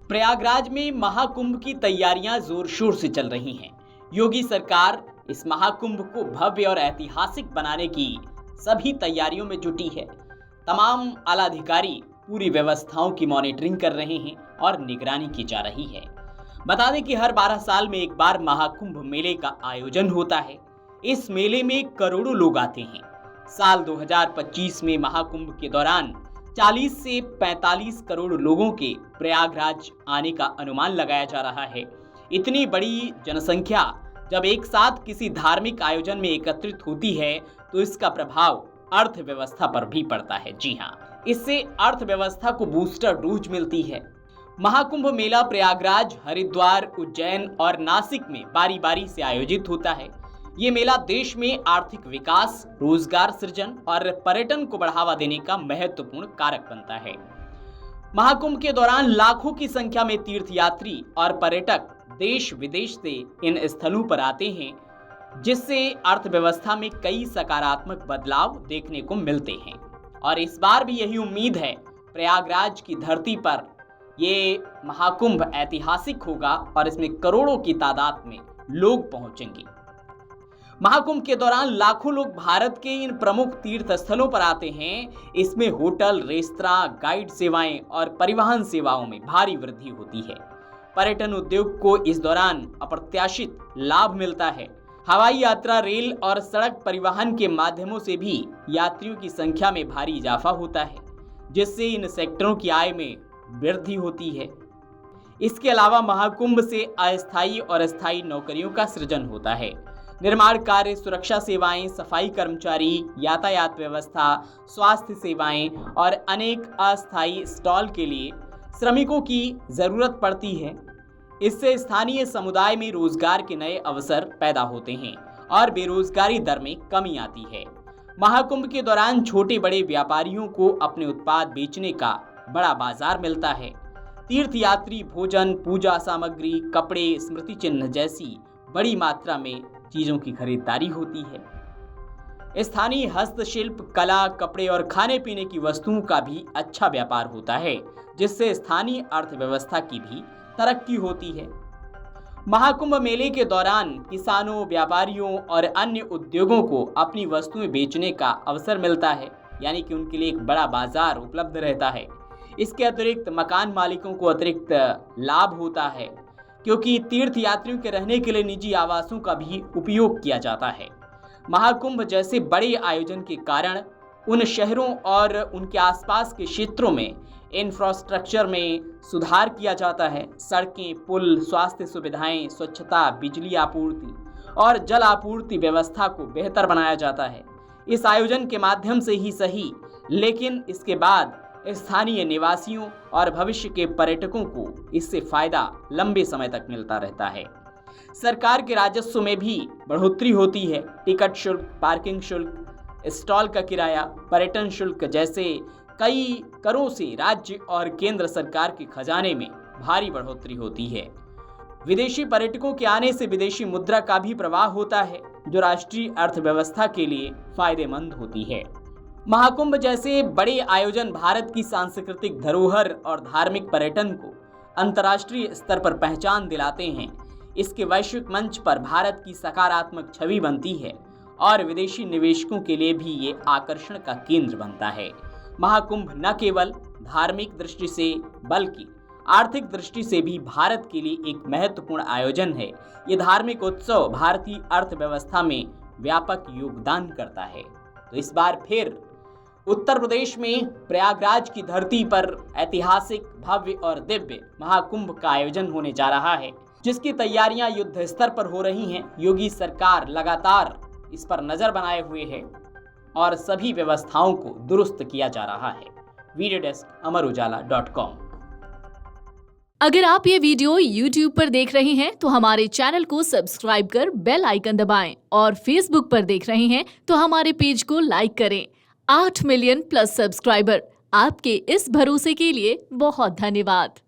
प्रयागराज में महाकुंभ की तैयारियां जोर शोर से चल रही हैं। योगी सरकार इस महाकुंभ को भव्य और ऐतिहासिक बनाने की सभी तैयारियों में जुटी है। तमाम आला अधिकारी पूरी व्यवस्थाओं की मॉनिटरिंग कर रहे हैं और निगरानी की जा रही है। बता दें कि हर 12 साल में एक बार महाकुंभ मेले का आयोजन होता है। इस मेले में करोड़ों लोग आते हैं। साल 2025 में महाकुंभ के दौरान 40 से 45 करोड़ लोगों के प्रयागराज आने का अनुमान लगाया जा रहा है। इतनी बड़ी जनसंख्या जब एक साथ किसी धार्मिक आयोजन में एकत्रित होती है तो इसका प्रभाव अर्थव्यवस्था पर भी पड़ता है। जी हाँ, इससे अर्थव्यवस्था को बूस्टर डोज मिलती है। महाकुंभ मेला प्रयागराज, हरिद्वार, उज्जैन और नासिक में बारी बारी से आयोजित होता है। ये मेला देश में आर्थिक विकास, रोजगार सृजन और पर्यटन को बढ़ावा देने का महत्वपूर्ण कारक बनता है। महाकुंभ के दौरान लाखों की संख्या में तीर्थयात्री और पर्यटक देश विदेश से इन स्थलों पर आते हैं, जिससे अर्थव्यवस्था में कई सकारात्मक बदलाव देखने को मिलते हैं। और इस बार भी यही उम्मीद है, प्रयागराज की धरती पर ये महाकुंभ ऐतिहासिक होगा और इसमें करोड़ों की तादाद में लोग पहुंचेंगे। महाकुंभ के दौरान लाखों लोग भारत के इन प्रमुख तीर्थ स्थलों पर आते हैं। इसमें होटल, रेस्तरां, गाइड सेवाएं और परिवहन सेवाओं में भारी वृद्धि होती है। पर्यटन उद्योग को इस दौरान अप्रत्याशित लाभ मिलता है। हवाई यात्रा, रेल और सड़क परिवहन के माध्यमों से भी यात्रियों की संख्या में भारी इजाफा होता है, जिससे इन सेक्टरों की आय में वृद्धि होती है। इसके अलावा महाकुंभ से अस्थायी और स्थायी नौकरियों का सृजन होता है। निर्माण कार्य, सुरक्षा सेवाएं, सफाई कर्मचारी, यातायात व्यवस्था, स्वास्थ्य सेवाएं और अनेक अस्थायी स्टॉल के लिए श्रमिकों की जरूरत पड़ती है। इससे स्थानीय समुदाय में रोजगार के नए अवसर पैदा होते हैं और बेरोजगारी दर में कमी आती है। महाकुंभ के दौरान छोटे बड़े व्यापारियों को अपने उत्पाद बेचने का बड़ा बाजार मिलता है। तीर्थयात्री भोजन, पूजा सामग्री, कपड़े, स्मृति चिन्ह जैसी बड़ी मात्रा में चीजों की खरीदारी होती है। स्थानीय हस्तशिल्प, कला, कपड़े और खाने पीने की वस्तुओं का भी अच्छा व्यापार होता है, जिससे स्थानीय अर्थव्यवस्था की भी तरक्की होती है। महाकुंभ मेले के दौरान किसानों, व्यापारियों और अन्य उद्योगों को अपनी वस्तुएं बेचने का अवसर मिलता है, यानी कि उनके लिए एक बड़ा बाजार उपलब्ध रहता है। इसके अतिरिक्त मकान मालिकों को अतिरिक्त लाभ होता है, क्योंकि तीर्थयात्रियों के रहने के लिए निजी आवासों का भी उपयोग किया जाता है। महाकुंभ जैसे बड़े आयोजन के कारण उन शहरों और उनके आसपास के क्षेत्रों में इंफ्रास्ट्रक्चर में सुधार किया जाता है। सड़कें, पुल, स्वास्थ्य सुविधाएं, स्वच्छता, बिजली आपूर्ति और जल आपूर्ति व्यवस्था को बेहतर बनाया जाता है। इस आयोजन के माध्यम से ही सही, लेकिन इसके बाद स्थानीय निवासियों और भविष्य के पर्यटकों को इससे फायदा लंबे समय तक मिलता रहता है। सरकार के राजस्व में भी बढ़ोतरी होती है। टिकट शुल्क, पार्किंग शुल्क, स्टॉल का किराया, पर्यटन शुल्क जैसे कई करों से राज्य और केंद्र सरकार के खजाने में भारी बढ़ोतरी होती है। विदेशी पर्यटकों के आने से विदेशी मुद्रा का भी प्रवाह होता है, जो राष्ट्रीय अर्थव्यवस्था के लिए फायदेमंद होती है। महाकुंभ जैसे बड़े आयोजन भारत की सांस्कृतिक धरोहर और धार्मिक पर्यटन को अंतर्राष्ट्रीय स्तर पर पहचान दिलाते हैं। इसके वैश्विक मंच पर भारत की सकारात्मक छवि बनती है और विदेशी निवेशकों के लिए भी ये आकर्षण का केंद्र बनता है। महाकुंभ न केवल धार्मिक दृष्टि से बल्कि आर्थिक दृष्टि से भी भारत के लिए एक महत्वपूर्ण आयोजन है। ये धार्मिक उत्सव भारतीय अर्थव्यवस्था में व्यापक योगदान करता है। तो इस बार फिर उत्तर प्रदेश में प्रयागराज की धरती पर ऐतिहासिक, भव्य और दिव्य महाकुंभ का आयोजन होने जा रहा है, जिसकी तैयारियां युद्ध स्तर पर हो रही हैं। योगी सरकार लगातार इस पर नजर बनाए हुए है और सभी व्यवस्थाओं को दुरुस्त किया जा रहा है। वीडियो डेस्क अमरउजाला.com। अगर आप ये वीडियो YouTube पर देख रहे हैं तो हमारे चैनल को सब्सक्राइब कर बेल आइकन दबाएं और Facebook पर देख रहे हैं तो हमारे पेज को लाइक करें। 8 मिलियन प्लस सब्सक्राइबर, आपके इस भरोसे के लिए बहुत धन्यवाद।